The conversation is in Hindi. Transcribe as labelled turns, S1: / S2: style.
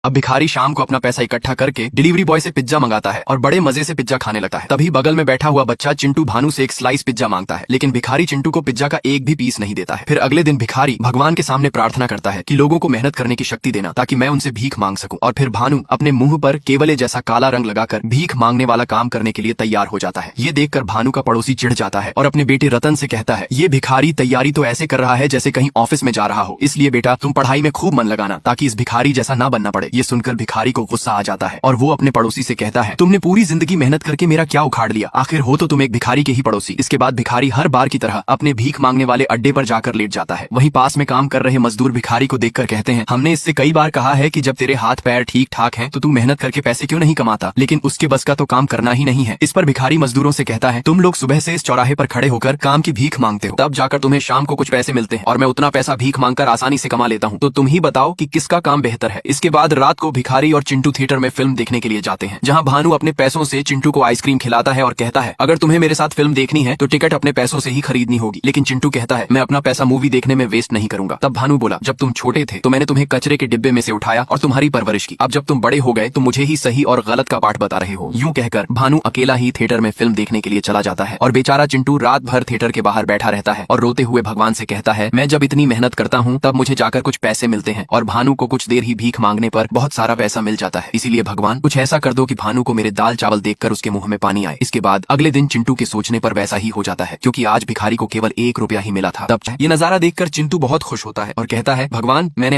S1: अब भिखारी शाम को अपना पैसा इकट्ठा करके डिलीवरी बॉय से पिज्जा मंगाता है और बड़े मजे से पिज्जा खाने लगता है। तभी बगल में बैठा हुआ बच्चा चिंटू भानु से एक स्लाइस पिज्जा मांगता है, लेकिन भिखारी चिंटू को पिज्जा का एक भी पीस नहीं देता है। फिर अगले दिन भिखारी भगवान के सामने प्रार्थना करता है कि लोगों को मेहनत करने की शक्ति देना ताकि मैं उनसे भीख मांग सकूं। और फिर भानु अपने मुंह पर केवले जैसा काला रंग लगाकर भीख मांगने वाला काम करने के लिए तैयार हो जाता है। ये देखकर भानु का पड़ोसी चिढ़ जाता है और अपने बेटे रतन से कहता है, ये भिखारी तैयारी तो ऐसे कर रहा है जैसे कहीं ऑफिस में जा रहा हो, इसलिए बेटा तुम पढ़ाई में खूब मन लगाना ताकि इस भिखारी जैसा ना बनना पड़े। ये सुनकर भिखारी को गुस्सा आ जाता है और वो अपने पड़ोसी से कहता है, तुमने पूरी जिंदगी मेहनत करके मेरा क्या उखाड़ लिया, आखिर हो तो तुम एक भिखारी के ही पड़ोसी। इसके बाद भिखारी हर बार की तरह अपने भीख मांगने वाले अड्डे पर जाकर लेट जाता है। वहीं पास में काम कर रहे मजदूर भिखारी को देखकर कहते हैं, हमने इससे कई बार कहा है कि जब तेरे हाथ पैर ठीक ठाक हैं तो तू मेहनत करके पैसे क्यों नहीं कमाता, लेकिन उसके बस का तो काम करना ही नहीं है। इस पर भिखारी मजदूरों से कहता है, तुम लोग सुबह से इस चौराहे पर खड़े होकर काम की भीख मांगते हो, तब जाकर तुम्हें शाम को कुछ पैसे मिलते हैं और मैं उतना पैसा भीख मांगकर आसानी से कमा लेता हूँ, तो तुम ही बताओ कि किसका काम बेहतर है। इसके बाद रात को भिखारी और चिंटू थिएटर में फिल्म देखने के लिए जाते हैं, जहाँ भानु अपने पैसों से चिंटू को आइसक्रीम खिलाता है और कहता है, अगर तुम्हें मेरे साथ फिल्म देखनी है तो टिकट अपने पैसों से ही खरीदनी होगी। लेकिन चिंटू कहता है, मैं अपना पैसा मूवी देखने में वेस्ट नहीं करूंगा। तब भानु बोला, जब तुम छोटे थे तो मैंने तुम्हें कचरे के डिब्बे में से उठाया और तुम्हारी परवरिश की, अब जब तुम बड़े हो गए तो मुझे ही सही और गलत का पाठ बता रहे हो। यूं कहकर भानु अकेला ही थिएटर में फिल्म देखने के लिए चला जाता है और बेचारा चिंटू रात भर थिएटर के बाहर बैठा रहता है और रोते हुए भगवान से कहता है, मैं जब इतनी मेहनत करता हूँ तब मुझे जाकर कुछ पैसे मिलते हैं और भानु को कुछ देर ही भीख मांगने पर बहुत सारा पैसा मिल जाता है, इसीलिए भगवान कुछ ऐसा कर दो कि भानु को मेरे दाल चावल देखकर उसके मुंह में पानी आए। इसके बाद अगले दिन चिंटू के सोचने पर वैसा ही हो जाता है, क्योंकि आज भिखारी को केवल 1 रुपया ही मिला था। तब ये नजारा देखकर चिंटू बहुत खुश होता है और कहता है, भगवान मैंने